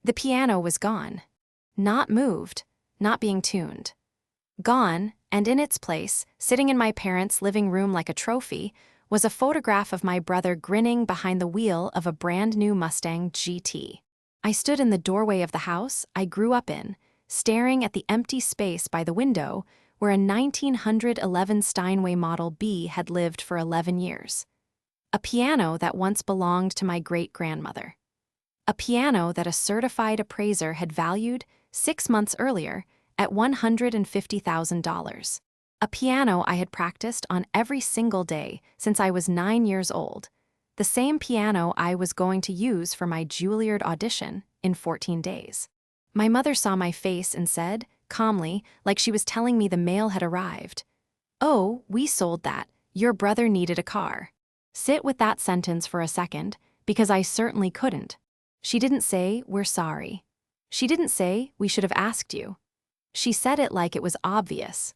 The piano was gone. Not moved, not being tuned. Gone, and in its place, sitting in my parents' living room like a trophy, was a photograph of my brother grinning behind the wheel of a brand-new Mustang GT. I stood in the doorway of the house I grew up in, staring at the empty space by the window where a 1911 Steinway Model B had lived for 11 years. A piano that once belonged to my great-grandmother. A piano that a certified appraiser had valued 6 months earlier at $150,000. A piano I had practiced on every single day since I was 9 years old. The same piano I was going to use for my Juilliard audition in 14 days. My mother saw my face and said, calmly, like she was telling me the mail had arrived, "Oh, we sold that. Your brother needed a car." Sit with that sentence for a second, because I certainly couldn't. She didn't say, "We're sorry." She didn't say, "We should have asked you." She said it like it was obvious,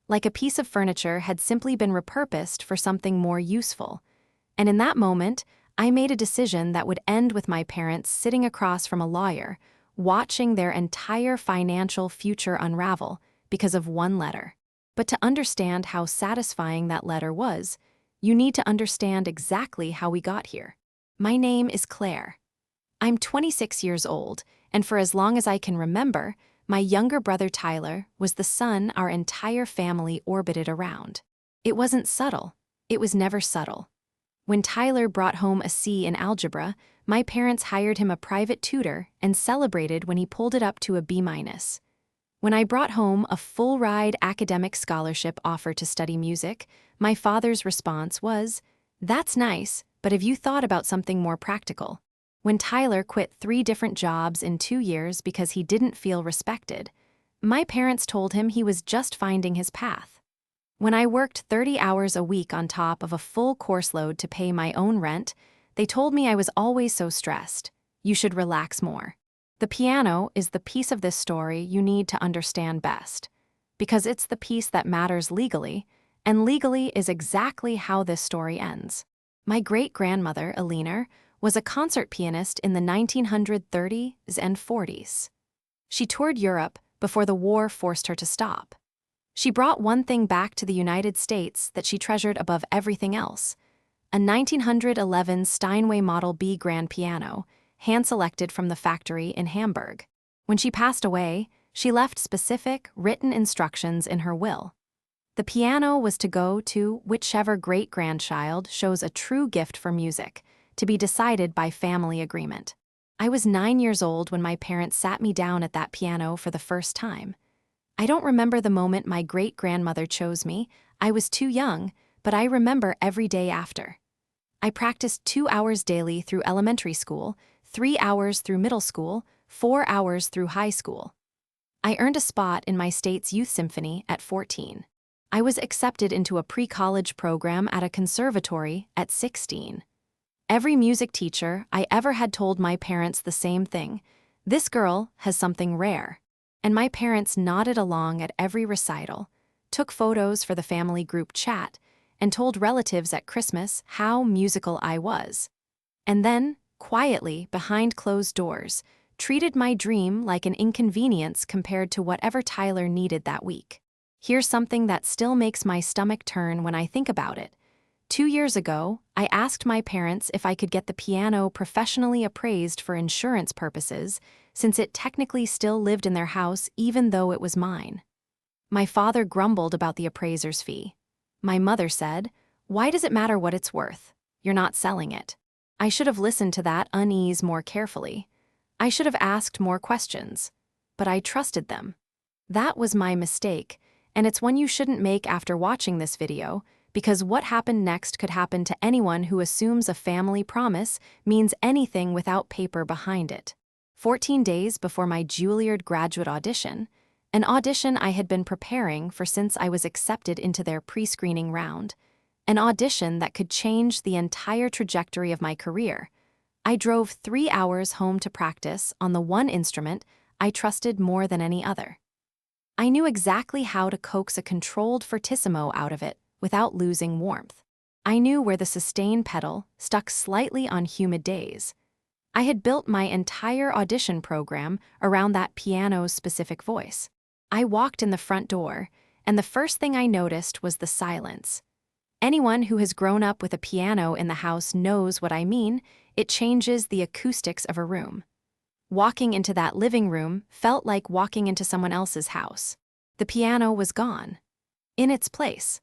like a piece of furniture had simply been repurposed for something more useful. And in that moment, I made a decision that would end with my parents sitting across from a lawyer, watching their entire financial future unravel because of one letter. But to understand how satisfying that letter was, you need to understand exactly how we got here. My name is Claire. I'm 26 years old, and for as long as I can remember, my younger brother Tyler was the sun our entire family orbited around. It wasn't subtle. It was never subtle. When Tyler brought home a C in algebra, my parents hired him a private tutor and celebrated when he pulled it up to a B-. When I brought home a full-ride academic scholarship offer to study music, my father's response was, "That's nice, but have you thought about something more practical?" When Tyler quit 3 different jobs in 2 years because he didn't feel respected, my parents told him he was just finding his path. When I worked 30 hours a week on top of a full course load to pay my own rent, they told me I was always so stressed. You should relax more. The piano is the piece of this story you need to understand best, because it's the piece that matters legally, and legally is exactly how this story ends. My great-grandmother, Eleanor, was a concert pianist in the 1930s and 40s. She toured Europe before the war forced her to stop. She brought one thing back to the United States that she treasured above everything else: a 1911 Steinway Model B grand piano, hand-selected from the factory in Hamburg. When she passed away, she left specific, written instructions in her will. The piano was to go to whichever great-grandchild shows a true gift for music, to be decided by family agreement. I was 9 years old when my parents sat me down at that piano for the first time. I don't remember the moment my great-grandmother chose me. I was too young, but I remember every day after. I practiced 2 hours daily through elementary school, 3 hours through middle school, 4 hours through high school. I earned a spot in my state's youth symphony at 14. I was accepted into a pre-college program at a conservatory at 16. Every music teacher I ever had told my parents the same thing: "This girl has something rare." And my parents nodded along at every recital, took photos for the family group chat, and told relatives at Christmas how musical I was. And then, quietly, behind closed doors, treated my dream like an inconvenience compared to whatever Tyler needed that week. Here's something that still makes my stomach turn when I think about it. 2 years ago, I asked my parents if I could get the piano professionally appraised for insurance purposes, since it technically still lived in their house even though it was mine. My father grumbled about the appraiser's fee. My mother said, "Why does it matter what it's worth? You're not selling it." I should have listened to that unease more carefully. I should have asked more questions. But I trusted them. That was my mistake, and it's one you shouldn't make after watching this video, because what happened next could happen to anyone who assumes a family promise means anything without paper behind it. 14 days before my Juilliard graduate audition, an audition I had been preparing for since I was accepted into their pre-screening round, an audition that could change the entire trajectory of my career, I drove 3 hours home to practice on the one instrument I trusted more than any other. I knew exactly how to coax a controlled fortissimo out of it without losing warmth. I knew where the sustain pedal stuck slightly on humid days. I had built my entire audition program around that piano's specific voice. I walked in the front door, and the first thing I noticed was the silence. Anyone who has grown up with a piano in the house knows what I mean. It changes the acoustics of a room. Walking into that living room felt like walking into someone else's house. The piano was gone. In its place,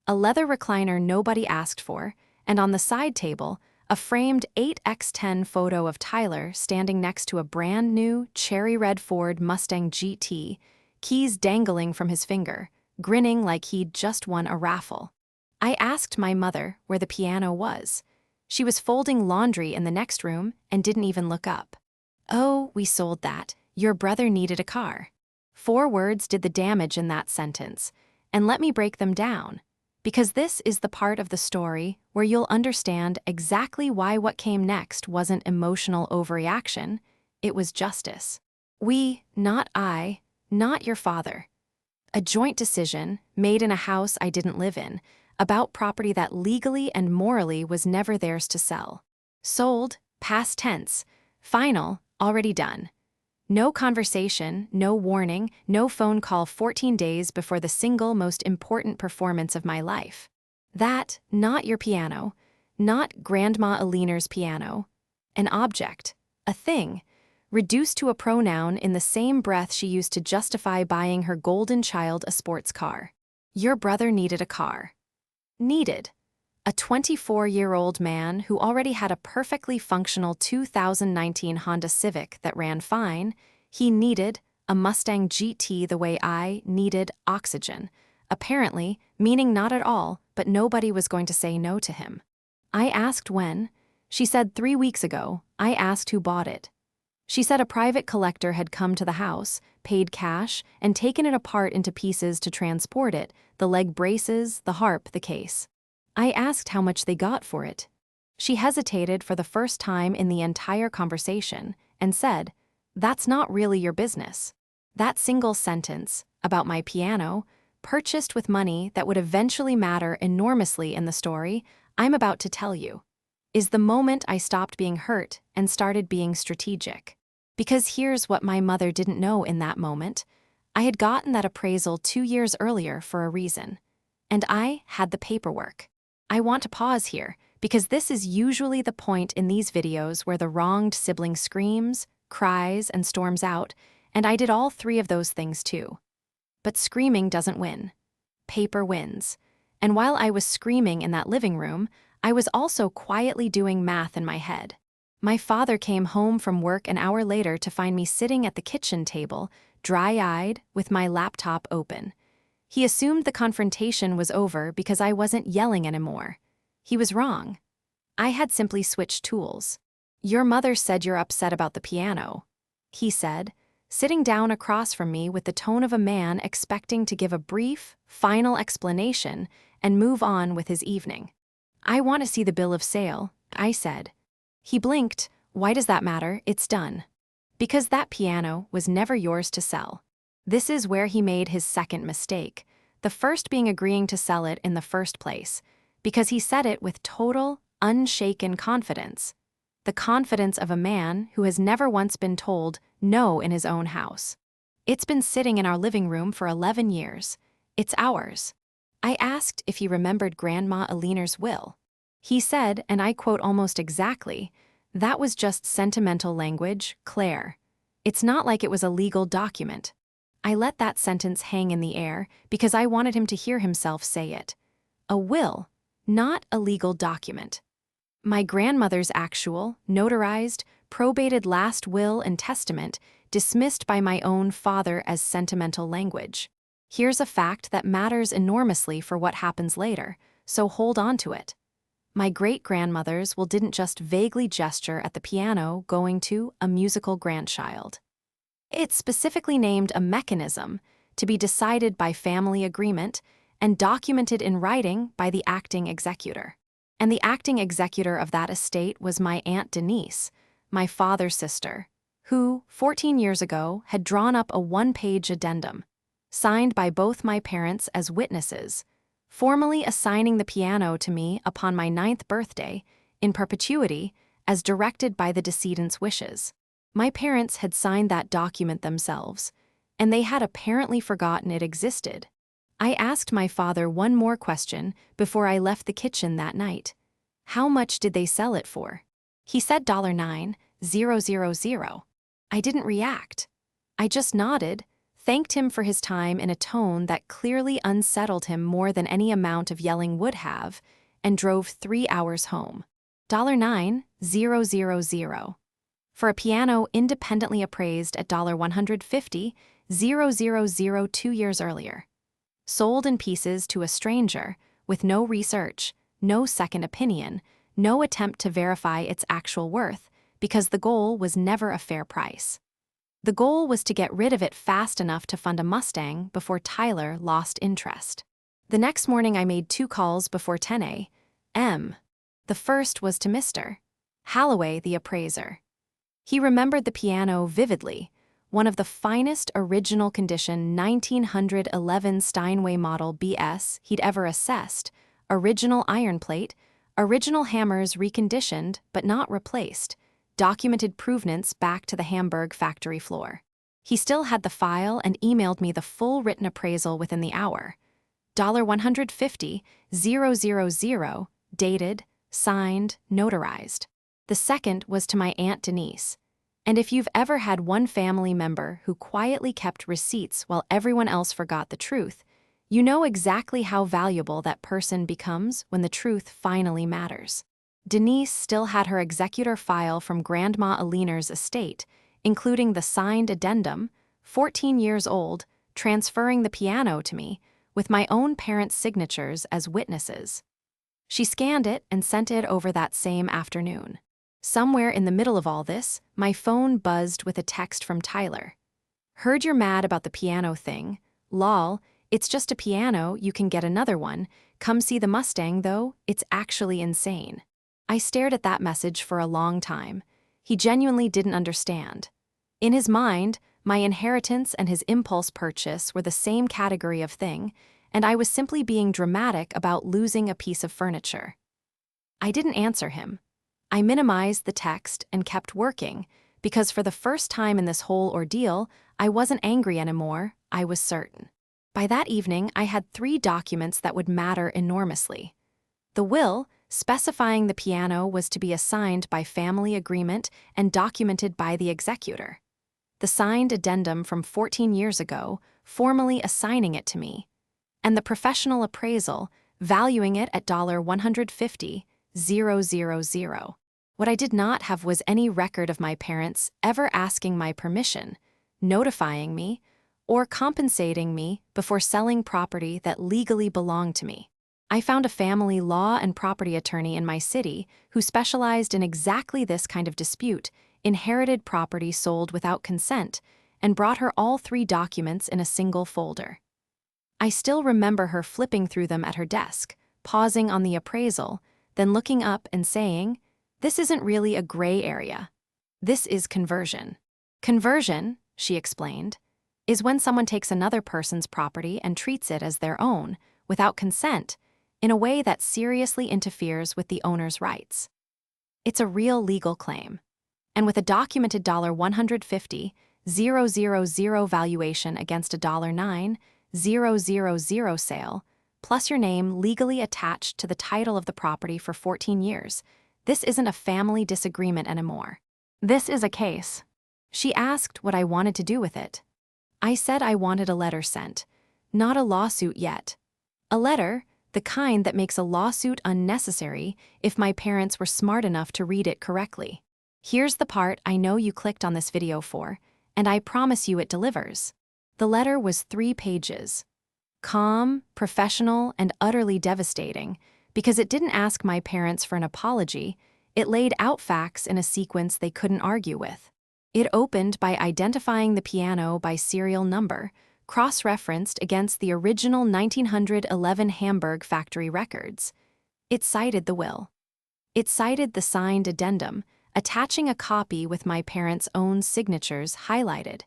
a leather recliner nobody asked for, and on the side table, a framed 8x10 photo of Tyler standing next to a brand new cherry red Ford Mustang GT, keys dangling from his finger, grinning like he'd just won a raffle. I asked my mother where the piano was. She was folding laundry in the next room and didn't even look up. "Oh, we sold that. Your brother needed a car." 4 words did the damage in that sentence, and let me break them down, because this is the part of the story where you'll understand exactly why what came next wasn't emotional overreaction, it was justice. We, not I, not your father. A joint decision, made in a house I didn't live in, about property that legally and morally was never theirs to sell. Sold, past tense, final, already done. No conversation, no warning, no phone call 14 days before the single most important performance of my life. That, not your piano, not Grandma Aliner's piano. An object, a thing, reduced to a pronoun in the same breath she used to justify buying her golden child a sports car. Your brother needed a car. Needed. A 24-year-old man who already had a perfectly functional 2019 Honda Civic that ran fine, he needed a Mustang GT the way I needed oxygen, apparently meaning not at all, but nobody was going to say no to him. I asked when. She said 3 weeks ago. I asked who bought it. She said a private collector had come to the house, paid cash, and taken it apart into pieces to transport it, the leg braces, the harp, the case. I asked how much they got for it. She hesitated for the first time in the entire conversation and said, "That's not really your business." That single sentence, about my piano, purchased with money that would eventually matter enormously in the story I'm about to tell you, is the moment I stopped being hurt and started being strategic. Because here's what my mother didn't know in that moment. I had gotten that appraisal 2 years earlier for a reason. And I had the paperwork. I want to pause here, because this is usually the point in these videos where the wronged sibling screams, cries, and storms out, and I did all 3 of those things too. But screaming doesn't win. Paper wins. And while I was screaming in that living room, I was also quietly doing math in my head. My father came home from work an hour later to find me sitting at the kitchen table, dry-eyed, with my laptop open. He assumed the confrontation was over because I wasn't yelling anymore. He was wrong. I had simply switched tools. "Your mother said you're upset about the piano," he said, sitting down across from me with the tone of a man expecting to give a brief, final explanation and move on with his evening. "I want to see the bill of sale," I said. He blinked. "Why does that matter? It's done." "Because that piano was never yours to sell." This is where he made his second mistake, the first being agreeing to sell it in the first place, because he said it with total, unshaken confidence. The confidence of a man who has never once been told no in his own house. "It's been sitting in our living room for 11 years. It's ours." I asked if he remembered Grandma Aliner's will. He said, and I quote almost exactly, "That was just sentimental language, Claire. It's not like it was a legal document." I let that sentence hang in the air because I wanted him to hear himself say it. A will, not a legal document. My grandmother's actual, notarized, probated last will and testament dismissed by my own father as sentimental language. Here's a fact that matters enormously for what happens later, so hold on to it. My great-grandmother's will didn't just vaguely gesture at the piano going to a musical grandchild. It specifically named a mechanism to be decided by family agreement and documented in writing by the acting executor. And the acting executor of that estate was my Aunt Denise, my father's sister, who, 14 years ago, had drawn up a 1-page addendum, signed by both my parents as witnesses, formally assigning the piano to me upon my 9th birthday, in perpetuity, as directed by the decedent's wishes. My parents had signed that document themselves, and they had apparently forgotten it existed. I asked my father one more question before I left the kitchen that night. How much did they sell it for? He said $9,000. I didn't react. I just nodded, thanked him for his time in a tone that clearly unsettled him more than any amount of yelling would have, and drove 3 hours home. $9,000. For a piano independently appraised at $150,000 2 years earlier. Sold in pieces to a stranger, with no research, no second opinion, no attempt to verify its actual worth, because the goal was never a fair price. The goal was to get rid of it fast enough to fund a Mustang before Tyler lost interest. The next morning I made 2 calls before 10 a.m. The first was to Mr. Holloway, the appraiser. He remembered the piano vividly, one of the finest original condition 1911 Steinway model BS he'd ever assessed, original iron plate, original hammers reconditioned but not replaced, documented provenance back to the Hamburg factory floor. He still had the file and emailed me the full written appraisal within the hour. $150,000, dated, signed, notarized. The second was to my Aunt Denise. And if you've ever had one family member who quietly kept receipts while everyone else forgot the truth, you know exactly how valuable that person becomes when the truth finally matters. Denise still had her executor file from Grandma Aliner's estate, including the signed addendum, 14 years old, transferring the piano to me, with my own parents' signatures as witnesses. She scanned it and sent it over that same afternoon. Somewhere in the middle of all this, my phone buzzed with a text from Tyler. Heard you're mad about the piano thing. Lol, it's just a piano, you can get another one. Come see the Mustang though, it's actually insane. I stared at that message for a long time. He genuinely didn't understand. In his mind, my inheritance and his impulse purchase were the same category of thing, and I was simply being dramatic about losing a piece of furniture. I didn't answer him. I minimized the text and kept working, because for the first time in this whole ordeal, I wasn't angry anymore, I was certain. By that evening, I had 3 documents that would matter enormously. The will, specifying the piano was to be assigned by family agreement and documented by the executor. The signed addendum from 14 years ago, formally assigning it to me. And the professional appraisal, valuing it at $150,000. What I did not have was any record of my parents ever asking my permission, notifying me, or compensating me before selling property that legally belonged to me. I found a family law and property attorney in my city who specialized in exactly this kind of dispute, inherited property sold without consent, and brought her all 3 documents in a single folder. I still remember her flipping through them at her desk, pausing on the appraisal, then looking up and saying, "This isn't really a gray area. This is conversion." Conversion, she explained, is when someone takes another person's property and treats it as their own, without consent, in a way that seriously interferes with the owner's rights. It's a real legal claim. And with a documented $150,000 valuation against a $9,000 sale, plus your name legally attached to the title of the property for 14 years, this isn't a family disagreement anymore. This is a case. She asked what I wanted to do with it. I said I wanted a letter sent, not a lawsuit yet. A letter, the kind that makes a lawsuit unnecessary if my parents were smart enough to read it correctly. Here's the part I know you clicked on this video for, and I promise you it delivers. The letter was 3 pages. Calm, professional, and utterly devastating, because it didn't ask my parents for an apology, it laid out facts in a sequence they couldn't argue with. It opened by identifying the piano by serial number, cross-referenced against the original 1911 Hamburg factory records. It cited the will. It cited the signed addendum, attaching a copy with my parents' own signatures highlighted.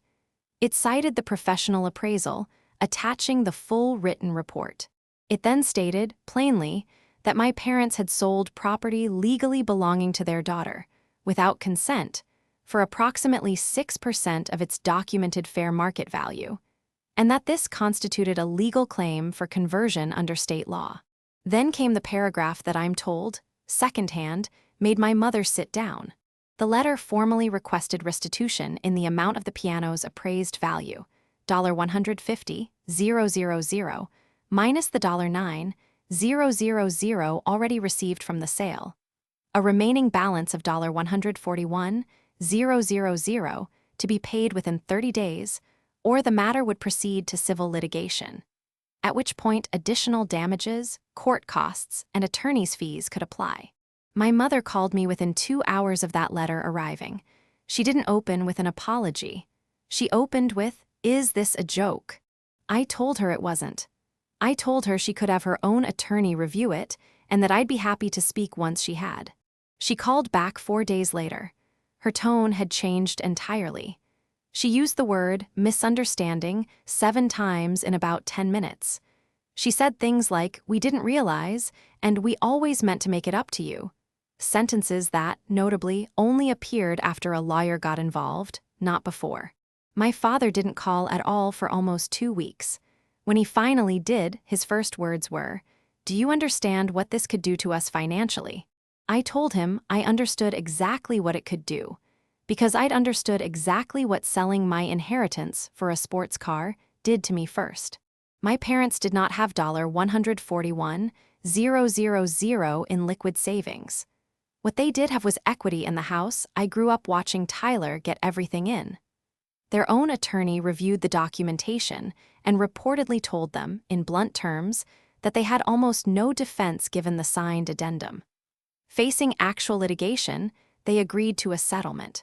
It cited the professional appraisal, attaching the full written report. It then stated, plainly, that my parents had sold property legally belonging to their daughter, without consent, for approximately 6% of its documented fair market value, and that this constituted a legal claim for conversion under state law. Then came the paragraph that I'm told, secondhand, made my mother sit down. The letter formally requested restitution in the amount of the piano's appraised value, $150,000, minus the $9,000 already received from the sale, a remaining balance of $141,000 to be paid within 30 days, or the matter would proceed to civil litigation, at which point additional damages, court costs, and attorney's fees could apply. My mother called me within 2 hours of that letter arriving. She didn't open with an apology. She opened with, "Is this a joke?" I told her it wasn't. I told her she could have her own attorney review it and that I'd be happy to speak once she had. She called back 4 days later. Her tone had changed entirely. She used the word misunderstanding 7 times in about 10 minutes. She said things like, "We didn't realize," and "We always meant to make it up to you." Sentences that, notably, only appeared after a lawyer got involved, not before. My father didn't call at all for almost 2 weeks. When he finally did, his first words were, "Do you understand what this could do to us financially?" I told him I understood exactly what it could do, because I'd understood exactly what selling my inheritance for a sports car did to me first. My parents did not have $141,000 in liquid savings. What they did have was equity in the house I grew up watching Tyler get everything in. Their own attorney reviewed the documentation and reportedly told them, in blunt terms, that they had almost no defense given the signed addendum. Facing actual litigation, they agreed to a settlement.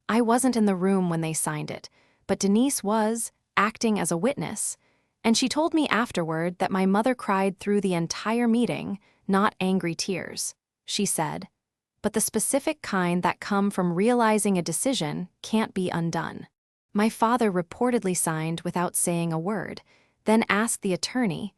I wasn't in the room when they signed it, but Denise was, acting as a witness, and she told me afterward that my mother cried through the entire meeting, not angry tears. She said, "But the specific kind that come from realizing a decision can't be undone." My father reportedly signed without saying a word, then asked the attorney,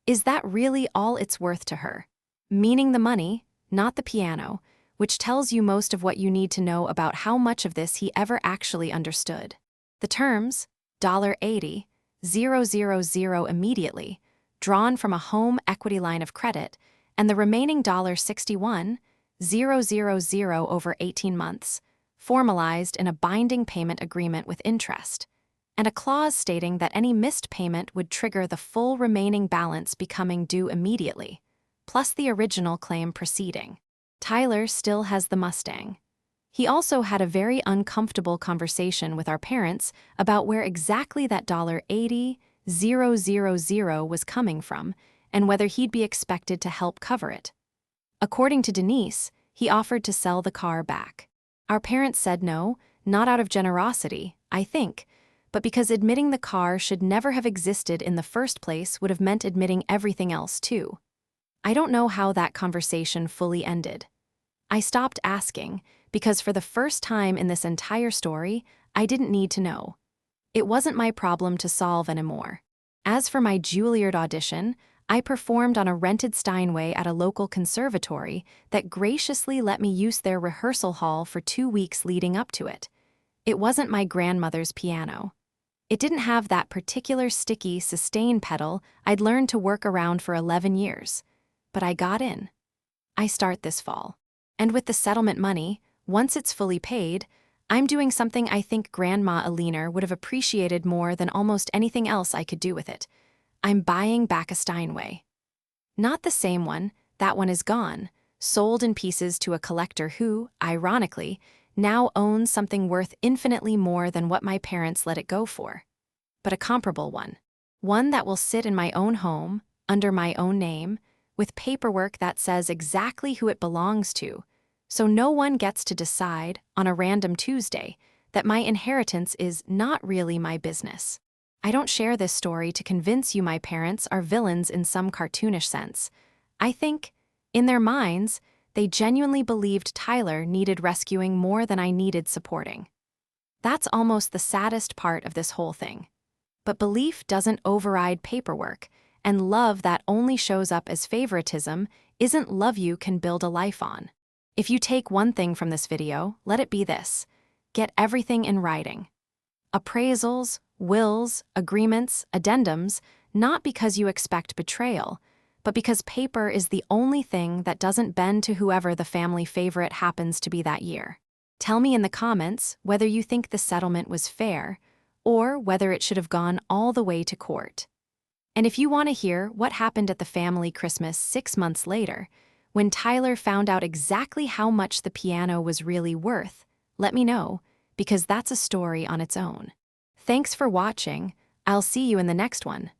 "Is that really all it's worth to her?" Meaning the money, not the piano, which tells you most of what you need to know about how much of this he ever actually understood. The terms, $80,000 immediately, drawn from a home equity line of credit, and the remaining $61,000 over 18 months, formalized in a binding payment agreement with interest, and a clause stating that any missed payment would trigger the full remaining balance becoming due immediately, plus the original claim proceeding. Tyler still has the Mustang. He also had a very uncomfortable conversation with our parents about where exactly that $80,000 was coming from and whether he'd be expected to help cover it. According to Denise, he offered to sell the car back. Our parents said no, not out of generosity, I think, but because admitting the car should never have existed in the first place would have meant admitting everything else too. I don't know how that conversation fully ended. I stopped asking because for the first time in this entire story, I didn't need to know. It wasn't my problem to solve anymore. As for my Juilliard audition, I performed on a rented Steinway at a local conservatory that graciously let me use their rehearsal hall for 2 weeks leading up to it. It wasn't my grandmother's piano. It didn't have that particular sticky sustain pedal I'd learned to work around for 11 years. But I got in. I start this fall. And with the settlement money, once it's fully paid, I'm doing something I think Grandma Aliner would have appreciated more than almost anything else I could do with it. I'm buying back a Steinway. Not the same one, that one is gone, sold in pieces to a collector who, ironically, now owns something worth infinitely more than what my parents let it go for. But a comparable one. One that will sit in my own home, under my own name, with paperwork that says exactly who it belongs to, so no one gets to decide, on a random Tuesday, that my inheritance is not really my business. I don't share this story to convince you my parents are villains in some cartoonish sense. I think, in their minds, they genuinely believed Tyler needed rescuing more than I needed supporting. That's almost the saddest part of this whole thing. But belief doesn't override paperwork, and love that only shows up as favoritism isn't love you can build a life on. If you take one thing from this video, let it be this: get everything in writing. Appraisals, wills, agreements, addendums, not because you expect betrayal, but because paper is the only thing that doesn't bend to whoever the family favorite happens to be that year. Tell me in the comments whether you think the settlement was fair or whether it should have gone all the way to court. And if you want to hear what happened at the family Christmas 6 months later, when Tyler found out exactly how much the piano was really worth, let me know, because that's a story on its own. Thanks for watching. I'll see you in the next one.